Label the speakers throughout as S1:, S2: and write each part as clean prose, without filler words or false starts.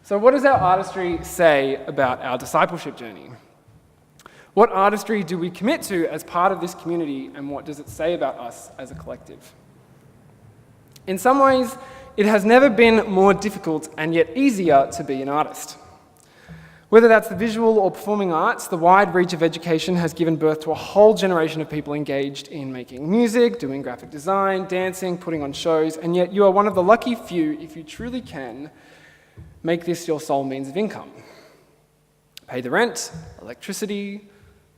S1: So what does our artistry say about our discipleship journey? What artistry do we commit to as part of this community, and what does it say about us as a collective? In some ways, it has never been more difficult and yet easier to be an artist. Whether that's the visual or performing arts, the wide reach of education has given birth to a whole generation of people engaged in making music, doing graphic design, dancing, putting on shows, and yet you are one of the lucky few, if you truly can, make this your sole means of income. Pay the rent, electricity,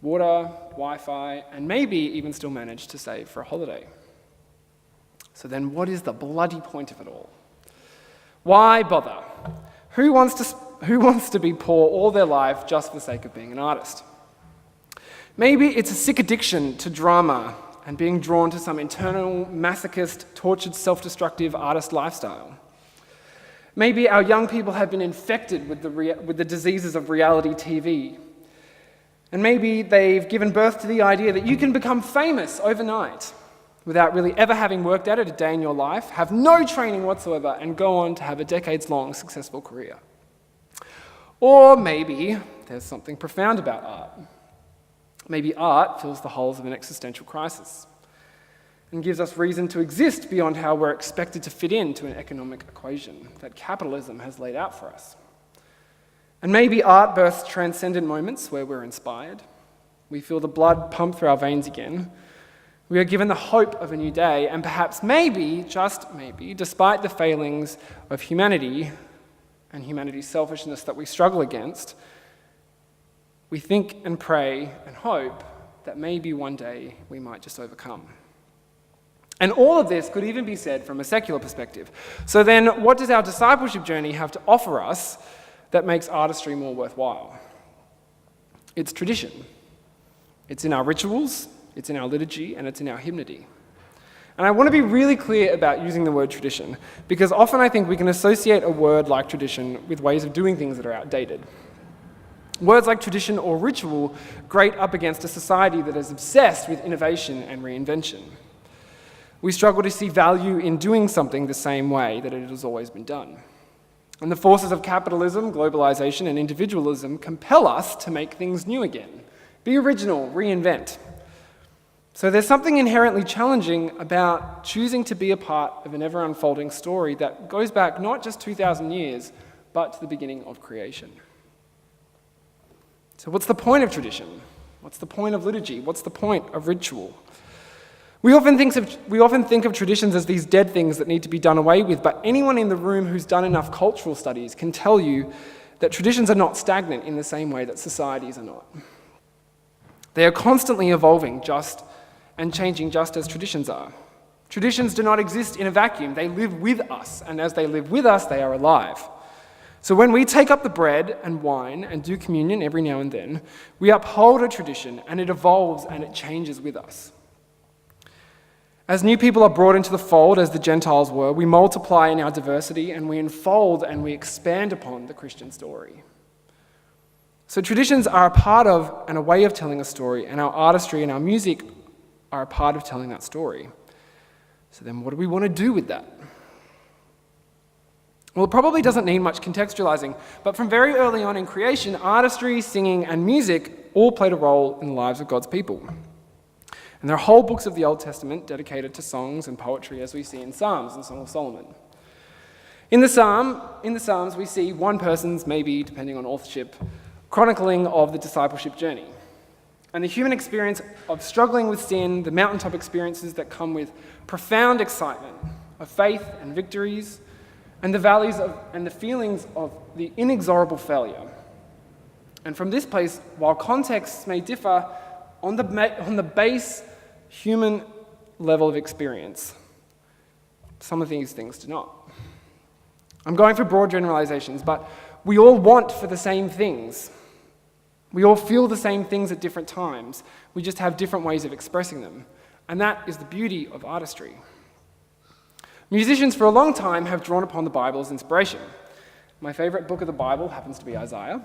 S1: water, Wi-Fi, and maybe even still manage to save for a holiday. So then what is the bloody point of it all? Why bother? Who wants to be poor all their life just for the sake of being an artist? Maybe it's a sick addiction to drama and being drawn to some internal, masochist, tortured, self-destructive artist lifestyle. Maybe our young people have been infected with the diseases of reality TV. And maybe they've given birth to the idea that you can become famous overnight without really ever having worked at it a day in your life, have no training whatsoever, and go on to have a decades-long successful career. Or maybe there's something profound about art. Maybe art fills the holes of an existential crisis and gives us reason to exist beyond how we're expected to fit into an economic equation that capitalism has laid out for us. And maybe art births transcendent moments where we're inspired. We feel the blood pump through our veins again. We are given the hope of a new day, and perhaps maybe, just maybe, despite the failings of humanity and humanity's selfishness that we struggle against, we think and pray and hope that maybe one day we might just overcome. And all of this could even be said from a secular perspective. So then, what does our discipleship journey have to offer us that makes artistry more worthwhile? It's tradition. It's in our rituals, it's in our liturgy, and it's in our hymnody. And I want to be really clear about using the word tradition, because often I think we can associate a word like tradition with ways of doing things that are outdated. Words like tradition or ritual grate up against a society that is obsessed with innovation and reinvention. We struggle to see value in doing something the same way that it has always been done. And the forces of capitalism, globalization, and individualism compel us to make things new again. Be original, reinvent. So there's something inherently challenging about choosing to be a part of an ever-unfolding story that goes back not just 2,000 years, but to the beginning of creation. So what's the point of tradition? What's the point of liturgy? What's the point of ritual? We often think of traditions as these dead things that need to be done away with, but anyone in the room who's done enough cultural studies can tell you that traditions are not stagnant in the same way that societies are not. They are constantly evolving and changing just as traditions are. Traditions do not exist in a vacuum. They live with us, and as they live with us, they are alive. So when we take up the bread and wine and do communion every now and then, we uphold a tradition, and it evolves and it changes with us. As new people are brought into the fold, as the Gentiles were, we multiply in our diversity and we enfold and we expand upon the Christian story. So traditions are a part of and a way of telling a story, and our artistry and our music are a part of telling that story. So then what do we want to do with that? Well, it probably doesn't need much contextualizing, but from very early on in creation, artistry, singing, and music all played a role in the lives of God's people. And there are whole books of the Old Testament dedicated to songs and poetry, as we see in Psalms and Song of Solomon. In the Psalms, we see one person's, maybe, depending on authorship, chronicling of the discipleship journey. And the human experience of struggling with sin, the mountaintop experiences that come with profound excitement of faith and victories, and the valleys and the feelings of the inexorable failure. And from this place, while contexts may differ on the base human level of experience, some of these things do not. I'm going for broad generalizations, but we all want for the same things. We all feel the same things at different times. We just have different ways of expressing them. And that is the beauty of artistry. Musicians for a long time have drawn upon the Bible as inspiration. My favorite book of the Bible happens to be Isaiah.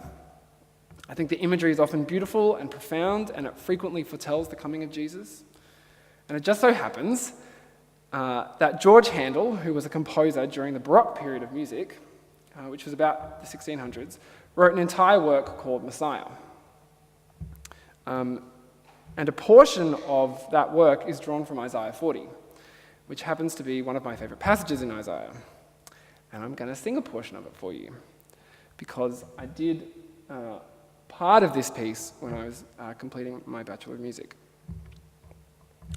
S1: I think the imagery is often beautiful and profound, and it frequently foretells the coming of Jesus. And it just so happens that George Handel, who was a composer during the Baroque period of music, which was about the 1600s, wrote an entire work called Messiah. And a portion of that work is drawn from Isaiah 40, which happens to be one of my favorite passages in Isaiah. And I'm going to sing a portion of it for you, because I did part of this piece when I was completing my Bachelor of Music.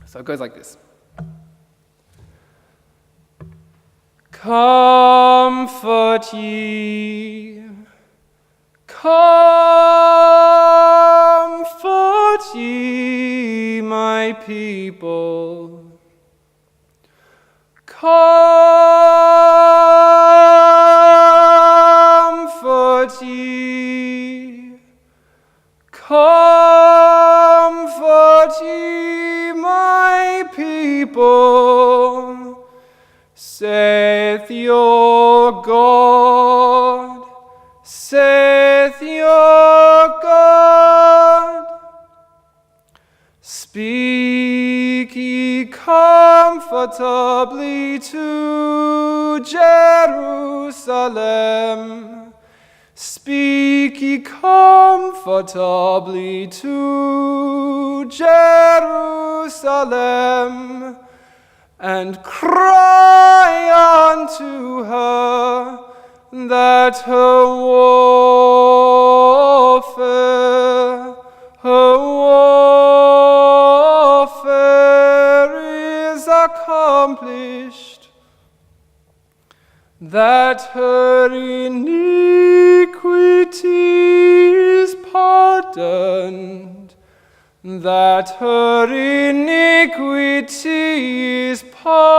S1: So it goes like this. Comfort ye, comfort ye, my people. Comfort ye, comfort ye, my people, saith your God, saith your God. Speak ye comfortably to Jerusalem. Speak ye comfortably to Jerusalem, and cry unto her that her warfare is accomplished, that her iniquity is pardoned, that her iniquity is pardoned.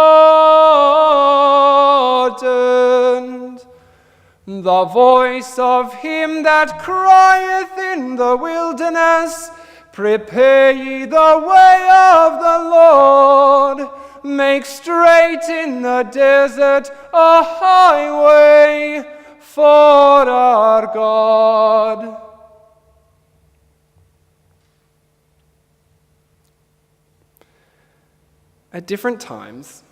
S1: The voice of him that crieth in the wilderness, prepare ye the way of the Lord, make straight in the desert a highway for our God. At different times,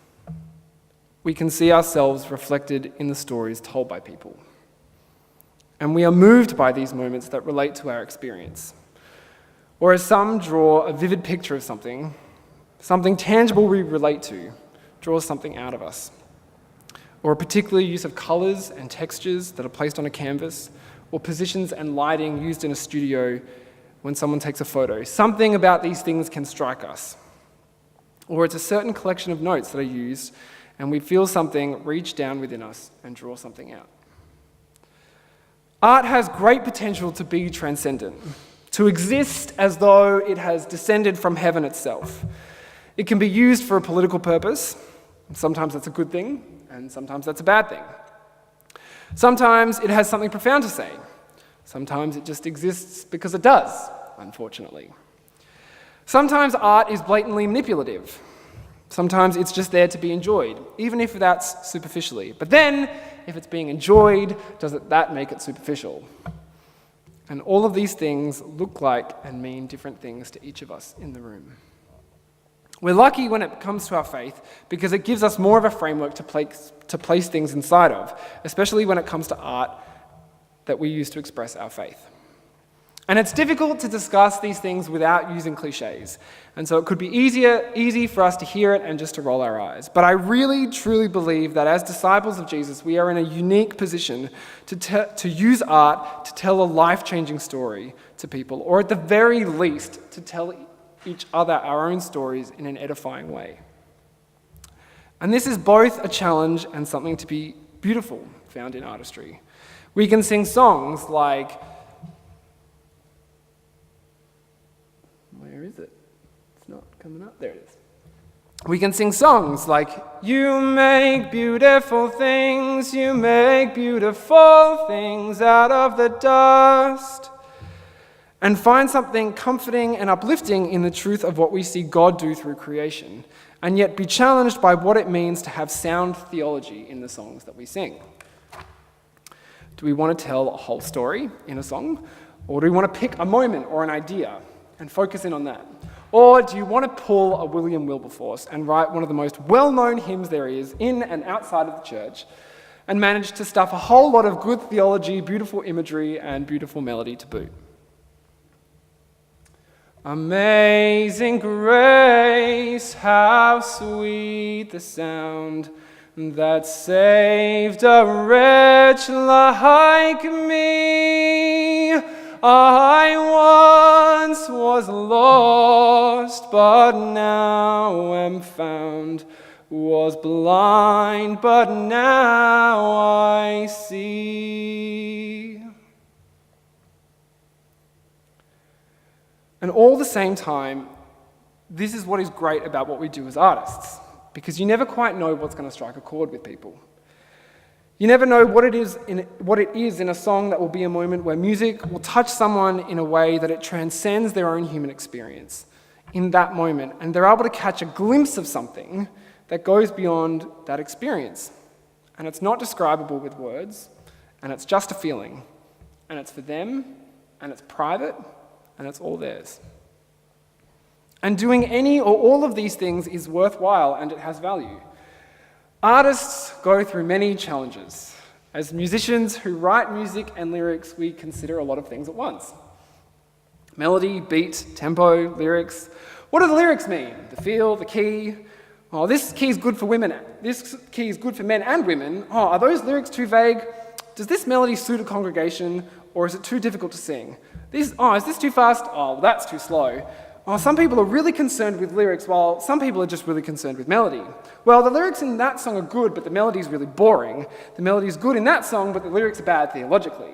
S1: we can see ourselves reflected in the stories told by people. And we are moved by these moments that relate to our experience. Or as some draw a vivid picture of something tangible we relate to, draws something out of us. Or a particular use of colours and textures that are placed on a canvas, or positions and lighting used in a studio when someone takes a photo. Something about these things can strike us. Or it's a certain collection of notes that are used, and we feel something reach down within us and draw something out. Art has great potential to be transcendent, to exist as though it has descended from heaven itself. It can be used for a political purpose, and sometimes that's a good thing, and sometimes that's a bad thing. Sometimes it has something profound to say. Sometimes it just exists because it does, unfortunately. Sometimes art is blatantly manipulative. Sometimes it's just there to be enjoyed, even if that's superficially. But then, if it's being enjoyed, doesn't that make it superficial? And all of these things look like and mean different things to each of us in the room. We're lucky when it comes to our faith because it gives us more of a framework to place things inside of, especially when it comes to art that we use to express our faith. And it's difficult to discuss these things without using cliches. And so it could be easy for us to hear it and just to roll our eyes. But I really, truly believe that as disciples of Jesus, we are in a unique position to use art to tell a life-changing story to people, or at the very least, to tell each other our own stories in an edifying way. And this is both a challenge and something to be beautiful found in artistry. We can sing songs like, where is it? It's not coming up. There it is. We can sing songs like, you make beautiful things, you make beautiful things out of the dust, and find something comforting and uplifting in the truth of what we see God do through creation, and yet be challenged by what it means to have sound theology in the songs that we sing. Do we want to tell a whole story in a song? Or do we want to pick a moment or an idea and focus in on that? Or do you want to pull a William Wilberforce and write one of the most well-known hymns there is in and outside of the church and managed to stuff a whole lot of good theology, beautiful imagery, and beautiful melody to boot. Amazing grace, how sweet the sound that saved a wretch like me. I once was lost, but now am found, was blind, but now I see. And all the same time, this is what is great about what we do as artists, because you never quite know what's going to strike a chord with people. You never know what it is in a song that will be a moment where music will touch someone in a way that it transcends their own human experience in that moment, and they're able to catch a glimpse of something that goes beyond that experience. And it's not describable with words, and it's just a feeling, and it's for them, and it's private, and it's all theirs. And doing any or all of these things is worthwhile, and it has value. Artists go through many challenges. As musicians who write music and lyrics, we consider a lot of things at once. Melody, beat, tempo, lyrics. What do the lyrics mean? The feel, the key. Oh, this key is good for women. This key is good for men and women. Oh, are those lyrics too vague? Does this melody suit a congregation, or is it too difficult to sing? Is this too fast? Oh, well, that's too slow. Oh, some people are really concerned with lyrics, while some people are just really concerned with melody. Well, the lyrics in that song are good, but the melody is really boring. The melody is good in that song, but the lyrics are bad theologically.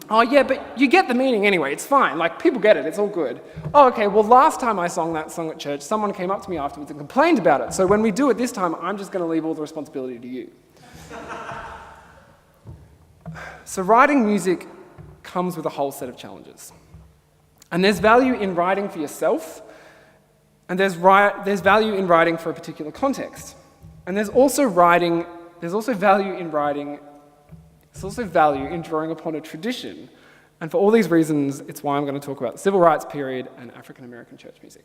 S1: Oh, yeah, but you get the meaning anyway. It's fine. Like, people get it. It's all good. Oh, okay, well, last time I sang that song at church, someone came up to me afterwards and complained about it. So when we do it this time, I'm just going to leave all the responsibility to you. So writing music comes with a whole set of challenges. And there's value in writing for yourself, and there's value in writing for a particular context. And there's also value in writing, there's also value in drawing upon a tradition. And for all these reasons, it's why I'm going to talk about the Civil Rights period and African American church music.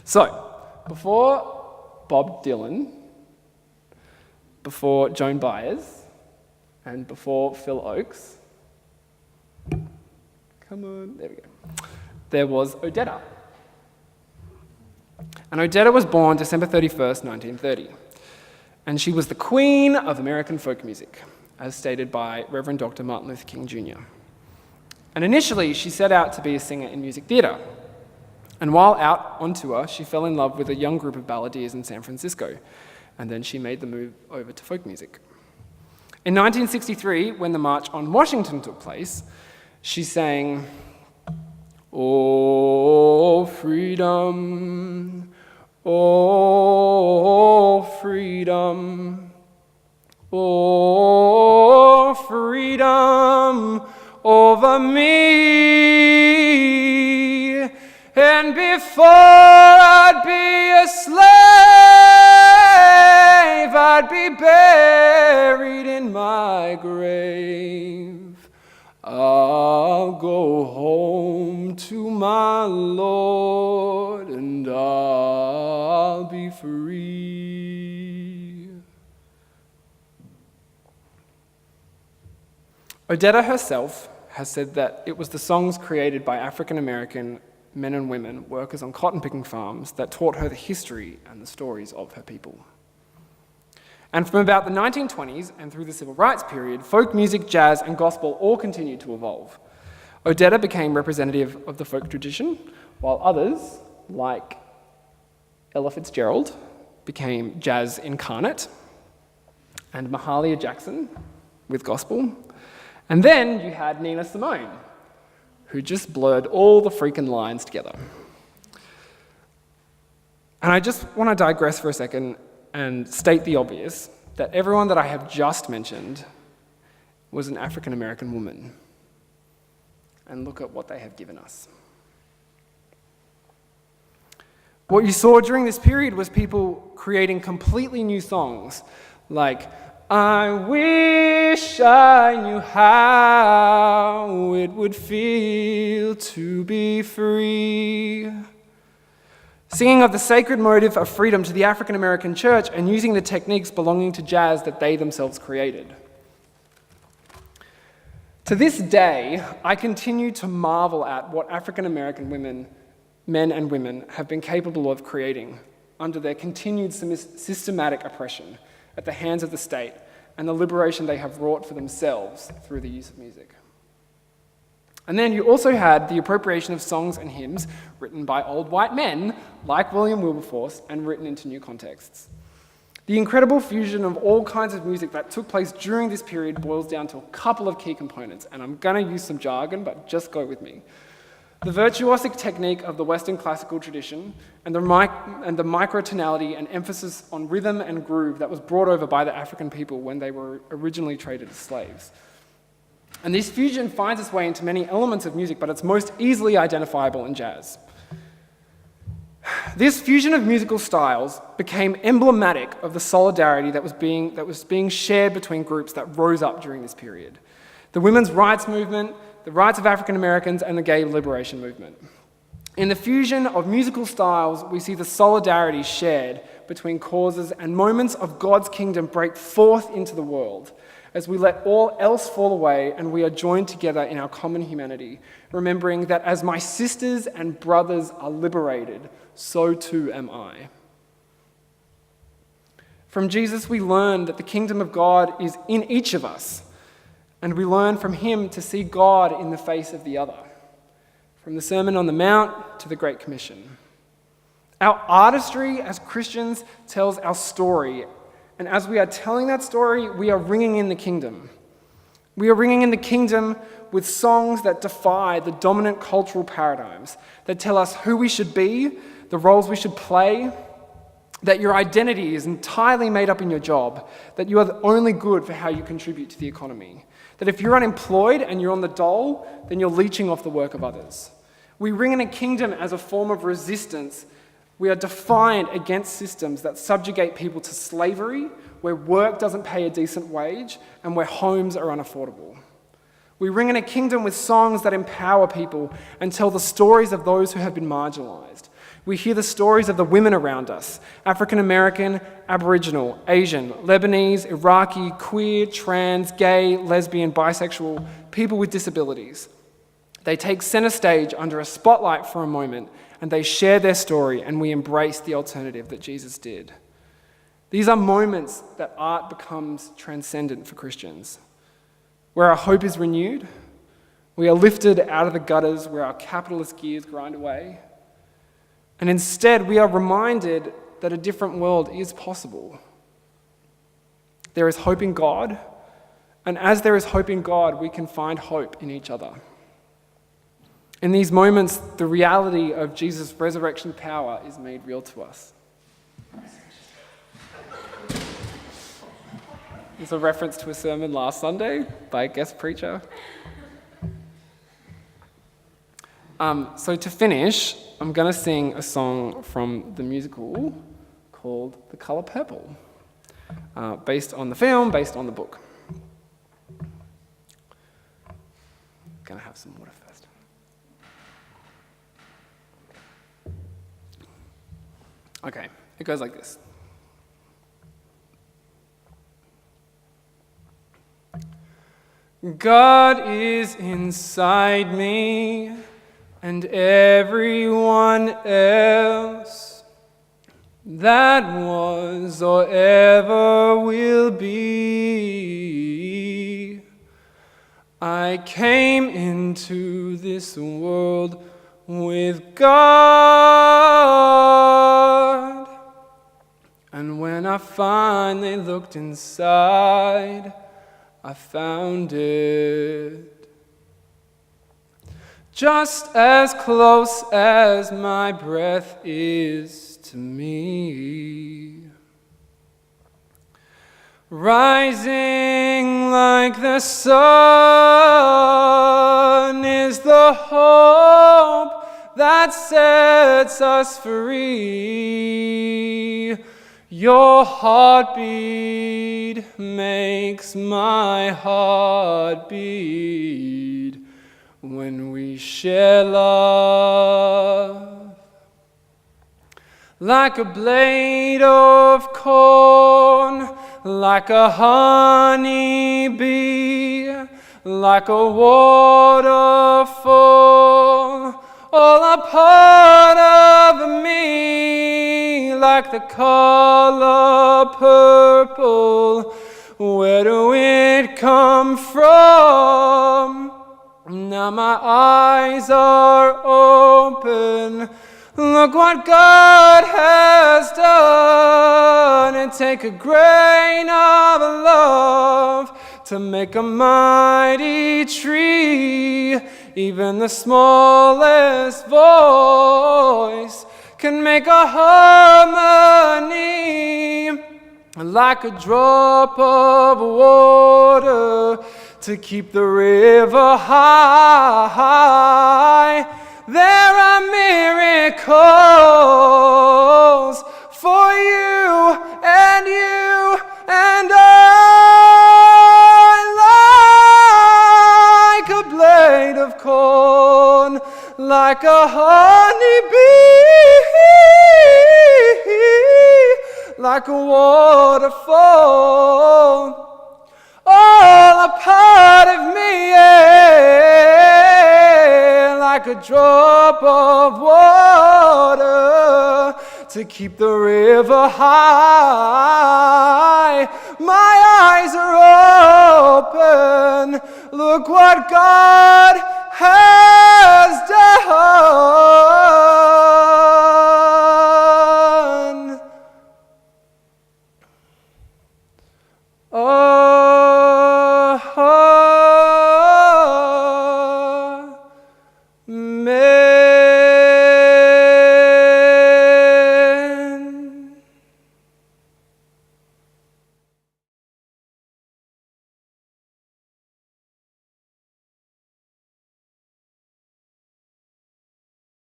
S1: So, before Bob Dylan, before Joan Baez, and before Phil Oakes, come on, there we go. There was Odetta. And Odetta was born December 31st, 1930. And she was the queen of American folk music, as stated by Reverend Dr. Martin Luther King Jr. And initially, she set out to be a singer in music theatre. And while out on tour, she fell in love with a young group of balladeers in San Francisco. And then she made the move over to folk music. In 1963, when the March on Washington took place, she sang, "Oh, freedom, oh, freedom, oh, freedom over me. And before I'd be a slave, I'd be buried in my grave. I'll go home to my Lord, and I'll be free." Odetta herself has said that it was the songs created by African American men and women, workers on cotton picking farms, that taught her the history and the stories of her people. And from about the 1920s and through the Civil Rights period, folk music, jazz, and gospel all continued to evolve. Odetta became representative of the folk tradition, while others, like Ella Fitzgerald, became jazz incarnate, and Mahalia Jackson with gospel. And then you had Nina Simone, who just blurred all the freaking lines together. And I just want to digress for a second and state the obvious, that everyone that I have just mentioned was an African American woman. And look at what they have given us. What you saw during this period was people creating completely new songs, like, "I wish I knew how it would feel to be free. singing of the sacred motive of freedom to the African American church and using the techniques belonging to jazz that they themselves created. To this day, I continue to marvel at what African American women, men and women, have been capable of creating under their continued systematic oppression at the hands of the state and the liberation they have wrought for themselves through the use of music. And then you also had the appropriation of songs and hymns written by old white men like William Wilberforce and written into new contexts. The incredible fusion of all kinds of music that took place during this period boils down to a couple of key components, and I'm going to use some jargon, but just go with me. The virtuosic technique of the Western classical tradition and the microtonality and emphasis on rhythm and groove that was brought over by the African people when they were originally traded as slaves. And this fusion finds its way into many elements of music, but it's most easily identifiable in jazz. This fusion of musical styles became emblematic of the solidarity that was being shared between groups that rose up during this period. The women's rights movement, the rights of African Americans, and the gay liberation movement. In the fusion of musical styles, we see the solidarity shared between causes and moments of God's kingdom break forth into the world as we let all else fall away and we are joined together in our common humanity, remembering that as my sisters and brothers are liberated, so too am I. From Jesus, we learn that the kingdom of God is in each of us, and we learn from him to see God in the face of the other, from the Sermon on the Mount to the Great Commission. Our artistry as Christians tells our story, and as we are telling that story, we are ringing in the kingdom. We are ringing in the kingdom with songs that defy the dominant cultural paradigms, that tell us who we should be, the roles we should play, that your identity is entirely made up in your job, that you are only good for how you contribute to the economy, that if you're unemployed and you're on the dole, then you're leeching off the work of others. We ring in a kingdom as a form of resistance. We are defiant against systems that subjugate people to slavery, where work doesn't pay a decent wage and where homes are unaffordable. We ring in a kingdom with songs that empower people and tell the stories of those who have been marginalized. We hear the stories of the women around us, African American, Aboriginal, Asian, Lebanese, Iraqi, queer, trans, gay, lesbian, bisexual, people with disabilities. They take center stage under a spotlight for a moment, and they share their story, and we embrace the alternative that Jesus did. These are moments that art becomes transcendent for Christians, where our hope is renewed, we are lifted out of the gutters where our capitalist gears grind away, and instead we are reminded that a different world is possible. There is hope in God, and as there is hope in God, we can find hope in each other. In these moments, the reality of Jesus' resurrection power is made real to us. It's a reference to a sermon last Sunday by a guest preacher. So to finish, I'm going to sing a song from the musical called The Colour Purple, based on the film, based on the book. Going to have some water first. Okay, it goes like this. God is inside me and everyone else that was or ever will be. I came into this world with God, and when I finally looked inside, I found it. Just as close as my breath is to me. Rising like the sun is the hope that sets us free. Your heartbeat makes my heart beat when we share love. like a blade of corn, like a honey bee, like a waterfall, all a part of me, like the color purple. Where do it come from? Now my eyes are open. Look what God has done, and take a grain of love to make a mighty tree. Even the smallest voice can make a harmony, like a drop of water to keep the river high. There are miracles for you and I, like a blade of corn, like a honeybee, like a waterfall, all a part of me, like a drop of water to keep the river high. My eyes are open. Look what God has